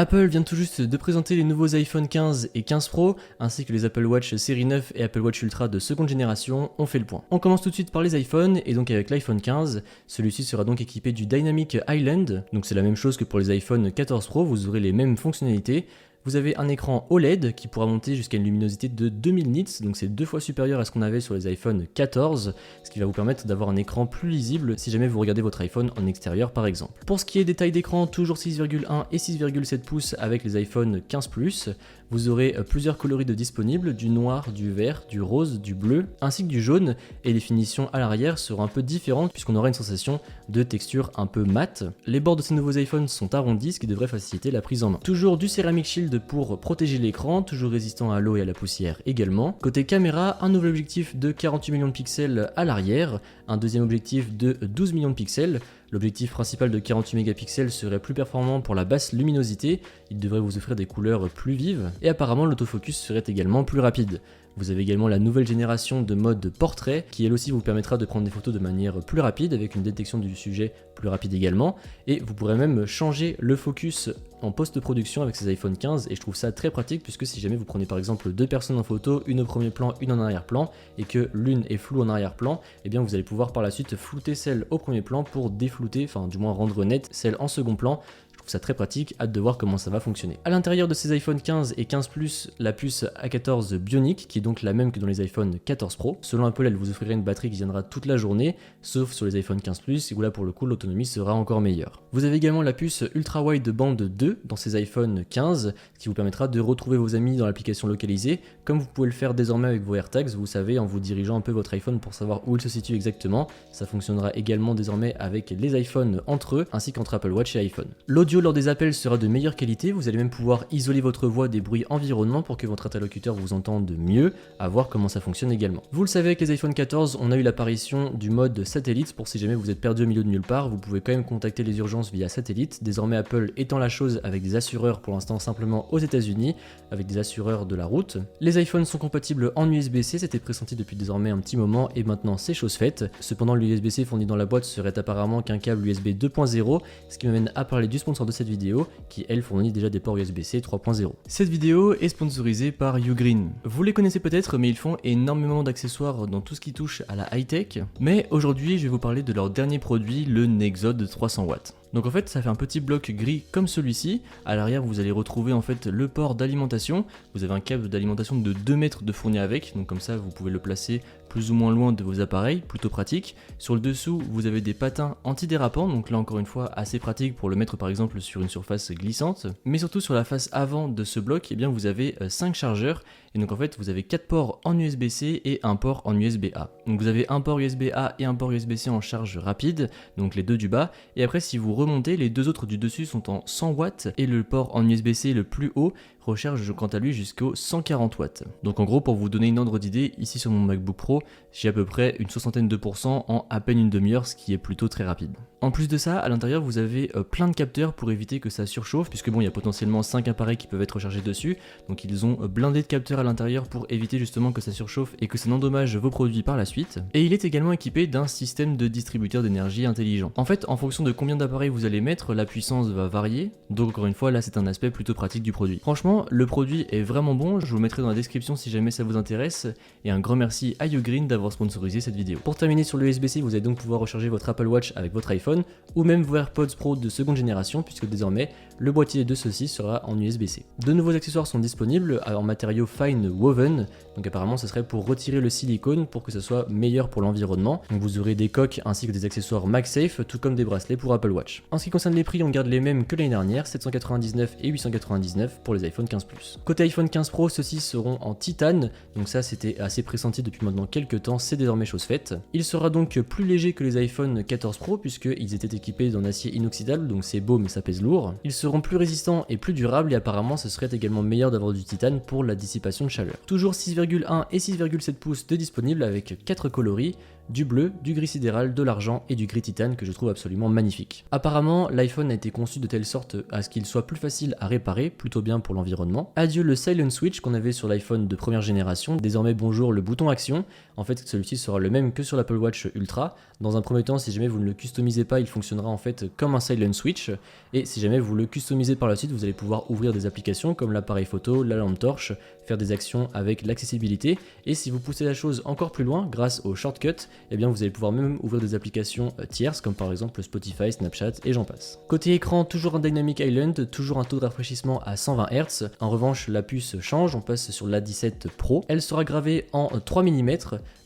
Apple vient tout juste de présenter les nouveaux iPhone 15 et 15 Pro, ainsi que les Apple Watch série 9 et Apple Watch Ultra de seconde génération. On fait le point. On commence tout de suite par les iPhones, et donc avec l'iPhone 15, celui-ci sera donc équipé du Dynamic Island, donc c'est la même chose que pour les iPhone 14 Pro, vous aurez les mêmes fonctionnalités. Vous avez un écran OLED qui pourra monter jusqu'à une luminosité de 2000 nits, donc c'est 2 fois supérieur à ce qu'on avait sur les iPhone 14, ce qui va vous permettre d'avoir un écran plus lisible si jamais vous regardez votre iPhone en extérieur par exemple. Pour ce qui est des tailles d'écran, toujours 6,1 et 6,7 pouces avec les iPhone 15 Plus. Vous aurez plusieurs coloris de disponibles, du noir, du vert, du rose, du bleu, ainsi que du jaune, et les finitions à l'arrière seront un peu différentes puisqu'on aura une sensation de texture un peu mate. Les bords de ces nouveaux iPhones sont arrondis, ce qui devrait faciliter la prise en main. Toujours du Ceramic Shield pour protéger l'écran, toujours résistant à l'eau et à la poussière également. Côté caméra, un nouvel objectif de 48 millions de pixels à l'arrière, un deuxième objectif de 12 millions de pixels. L'objectif principal de 48 mégapixels serait plus performant pour la basse luminosité, il devrait vous offrir des couleurs plus vives, et apparemment l'autofocus serait également plus rapide. Vous avez également la nouvelle génération de mode portrait qui elle aussi vous permettra de prendre des photos de manière plus rapide avec une détection du sujet plus rapide également, et vous pourrez même changer le focus en post-production avec ces iPhone 15, et je trouve ça très pratique puisque si jamais vous prenez par exemple deux personnes en photo, une au premier plan, une en arrière-plan, et que l'une est floue en arrière-plan, et bien vous allez pouvoir par la suite flouter celle au premier plan pour déflouter, enfin du moins rendre nette celle en second plan. Je trouve ça très pratique, hâte de voir comment ça va fonctionner. A l'intérieur de ces iPhone 15 et 15 Plus, la puce A14 Bionic, qui est donc la même que dans les iPhone 14 Pro. Selon Apple, elle vous offrirait une batterie qui tiendra toute la journée, sauf sur les iPhone 15 Plus, où là pour le coup l'autonomie sera encore meilleure. Vous avez également la puce Ultra Wide Band 2 dans ces iPhone 15, qui vous permettra de retrouver vos amis dans l'application localisée, comme vous pouvez le faire désormais avec vos AirTags, vous savez, en vous dirigeant un peu votre iPhone pour savoir où il se situe exactement. Ça fonctionnera également désormais avec les iPhones entre eux, ainsi qu'entre Apple Watch et iPhone. L'audio lors des appels sera de meilleure qualité, vous allez même pouvoir isoler votre voix des bruits environnement pour que votre interlocuteur vous entende mieux, à voir comment ça fonctionne également. Vous le savez, avec les iPhone 14, on a eu l'apparition du mode satellite pour si jamais vous êtes perdu au milieu de nulle part, vous pouvez quand même contacter les urgences via satellite. Désormais Apple étend la chose avec des assureurs pour l'instant simplement aux États-Unis, avec des assureurs de la route. Les iPhones sont compatibles en USB-C, c'était pressenti depuis désormais un petit moment et maintenant c'est chose faite. Cependant l'USB-C fourni dans la boîte serait apparemment qu'un câble USB 2.0, ce qui m'amène à parler du sponsor de cette vidéo, qui elle fournit déjà des ports USB-C 3.0. Cette vidéo est sponsorisée par Ugreen. Vous les connaissez peut-être, mais ils font énormément d'accessoires dans tout ce qui touche à la high-tech. Mais aujourd'hui, je vais vous parler de leur dernier produit, le Nexode 300W. Donc en fait, ça fait un petit bloc gris comme celui-ci. À l'arrière, vous allez retrouver en fait le port d'alimentation. Vous avez un câble d'alimentation de 2 mètres de fourni avec, donc comme ça, vous pouvez le placer plus ou moins loin de vos appareils, plutôt pratique. Sur le dessous, vous avez des patins antidérapants, donc là encore une fois assez pratique pour le mettre par exemple sur une surface glissante. Mais surtout sur la face avant de ce bloc, eh bien vous avez 5 chargeurs, et donc en fait vous avez 4 ports en USB-C et un port en USB-A. Donc vous avez un port USB-A et un port USB-C en charge rapide, donc les deux du bas, et après si vous remontez, les deux autres du dessus sont en 100 watts, et le port en USB-C le plus haut recharge quant à lui jusqu'au 140 watts. Donc en gros, pour vous donner une ordre d'idée, ici sur mon MacBook Pro, j'ai à peu près une 62% en à peine une demi-heure, ce qui est plutôt très rapide. En plus de ça, à l'intérieur, vous avez plein de capteurs pour éviter que ça surchauffe, puisque bon, il y a potentiellement 5 appareils qui peuvent être rechargés dessus, donc ils ont blindé de capteurs à l'intérieur pour éviter justement que ça surchauffe et que ça n'endommage vos produits par la suite. Et il est également équipé d'un système de distributeur d'énergie intelligent. En fait, en fonction de combien d'appareils vous allez mettre, la puissance va varier, donc encore une fois, là c'est un aspect plutôt pratique du produit. Franchement, le produit est vraiment bon, je vous le mettrai dans la description si jamais ça vous intéresse, et un grand merci à Ugreen d'avoir sponsorisé cette vidéo. Pour terminer sur le USB-C, vous allez donc pouvoir recharger votre Apple Watch avec votre iPhone, ou même vos AirPods Pro de seconde génération, puisque désormais le boîtier de ceux-ci sera en USB-C. De nouveaux accessoires sont disponibles en matériaux fine woven, donc apparemment ce serait pour retirer le silicone pour que ce soit meilleur pour l'environnement. Donc vous aurez des coques ainsi que des accessoires MagSafe, tout comme des bracelets pour Apple Watch. En ce qui concerne les prix, on garde les mêmes que l'année dernière, 799 et 899 pour les iPhone 15 Plus. Côté iPhone 15 Pro, ceux-ci seront en titane, donc ça c'était assez pressenti depuis maintenant quelques temps, c'est désormais chose faite. Il sera donc plus léger que les iPhone 14 Pro puisqu'ils étaient équipés d'un acier inoxydable, donc c'est beau mais ça pèse lourd. Ils seront plus résistants et plus durables, et apparemment ce serait également meilleur d'avoir du titane pour la dissipation de chaleur. Toujours 6,1 et 6,7 pouces de disponibles avec 4 coloris, du bleu, du gris sidéral, de l'argent et du gris titane que je trouve absolument magnifique. Apparemment, l'iPhone a été conçu de telle sorte à ce qu'il soit plus facile à réparer, plutôt bien pour l'environnement. Adieu le Silent Switch qu'on avait sur l'iPhone de première génération, désormais bonjour le bouton action. En fait, celui-ci sera le même que sur l'Apple Watch Ultra. Dans un premier temps, si jamais vous ne le customisez pas, il fonctionnera en fait comme un Silent Switch, et si jamais vous le customiser par la suite, vous allez pouvoir ouvrir des applications comme l'appareil photo, la lampe torche, faire des actions avec l'accessibilité. Et si vous poussez la chose encore plus loin, grâce aux shortcuts, eh bien vous allez pouvoir même ouvrir des applications tierces comme par exemple Spotify, Snapchat et j'en passe. Côté écran, toujours un Dynamic Island, toujours un taux de rafraîchissement à 120 Hz. En revanche, la puce change, on passe sur l'A17 Pro. Elle sera gravée en 3 mm,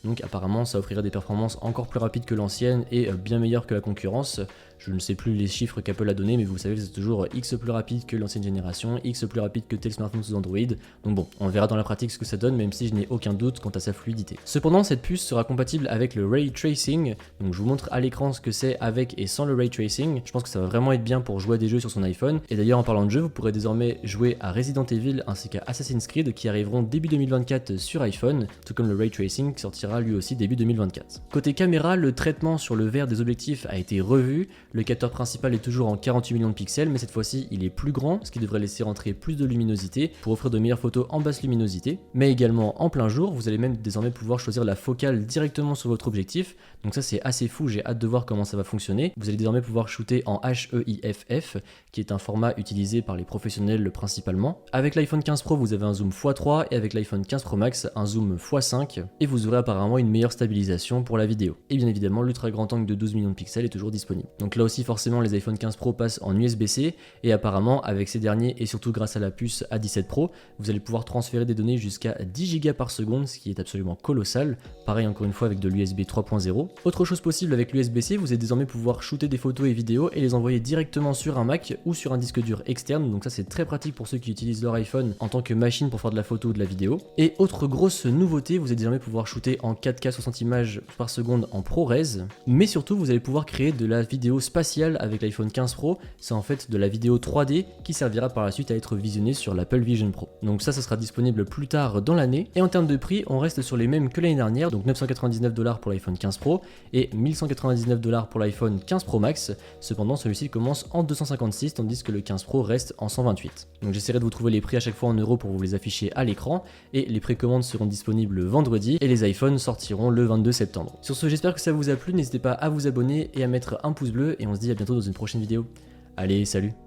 donc apparemment ça offrira des performances encore plus rapides que l'ancienne et bien meilleures que la concurrence. Je ne sais plus les chiffres qu'Apple a donné, mais vous savez que c'est toujours X plus rapide que l'ancienne génération, X plus rapide que tel smartphone sous Android. Donc bon, on verra dans la pratique ce que ça donne, même si je n'ai aucun doute quant à sa fluidité. Cependant, cette puce sera compatible avec le Ray Tracing, donc je vous montre à l'écran ce que c'est avec et sans le Ray Tracing. Je pense que ça va vraiment être bien pour jouer à des jeux sur son iPhone. Et d'ailleurs, en parlant de jeux, vous pourrez désormais jouer à Resident Evil ainsi qu'à Assassin's Creed qui arriveront début 2024 sur iPhone, tout comme le Ray Tracing qui sortira lui aussi début 2024. Côté caméra, le traitement sur le verre des objectifs a été revu. Le capteur principal est toujours en 48 millions de pixels, mais cette fois-ci il est plus grand, ce qui devrait laisser entrer plus de luminosité pour offrir de meilleures photos en basse luminosité, mais également en plein jour. Vous allez même désormais pouvoir choisir la focale directement sur votre objectif, donc ça c'est assez fou, j'ai hâte de voir comment ça va fonctionner. Vous allez désormais pouvoir shooter en HEIFF, qui est un format utilisé par les professionnels principalement. Avec l'iPhone 15 Pro vous avez un zoom x3 et avec l'iPhone 15 Pro Max un zoom x5, et vous aurez apparemment une meilleure stabilisation pour la vidéo. Et bien évidemment l'ultra grand angle de 12 millions de pixels est toujours disponible. Donc là aussi forcément les iPhone 15 Pro passent en USB-C et apparemment avec ces derniers et surtout grâce à la puce A17 Pro, vous allez pouvoir transférer des données jusqu'à 10 Go par seconde, ce qui est absolument colossal. Pareil encore une fois avec de l'USB 3.0. Autre chose possible avec l'USB-C, vous allez désormais pouvoir shooter des photos et vidéos et les envoyer directement sur un Mac ou sur un disque dur externe, donc ça c'est très pratique pour ceux qui utilisent leur iPhone en tant que machine pour faire de la photo ou de la vidéo. Et autre grosse nouveauté, vous allez désormais pouvoir shooter en 4K 60 images par seconde en ProRes, mais surtout vous allez pouvoir créer de la vidéo spatiale avec l'iPhone 15 Pro, c'est en fait de la vidéo 3D qui servira par la suite à être visionnée sur l'Apple Vision Pro. Donc ça sera disponible plus tard dans l'année, et en termes de prix, on reste sur les mêmes que l'année dernière, donc 999$ pour l'iPhone 15 Pro et 1199$ pour l'iPhone 15 Pro Max. Cependant, celui-ci commence en 256 tandis que le 15 Pro reste en 128. Donc j'essaierai de vous trouver les prix à chaque fois en euros pour vous les afficher à l'écran, et les précommandes seront disponibles vendredi et les iPhones sortiront le 22 septembre. Sur ce, j'espère que ça vous a plu, n'hésitez pas à vous abonner et à mettre un pouce bleu, et on se dit à bientôt dans une prochaine vidéo. Allez, salut!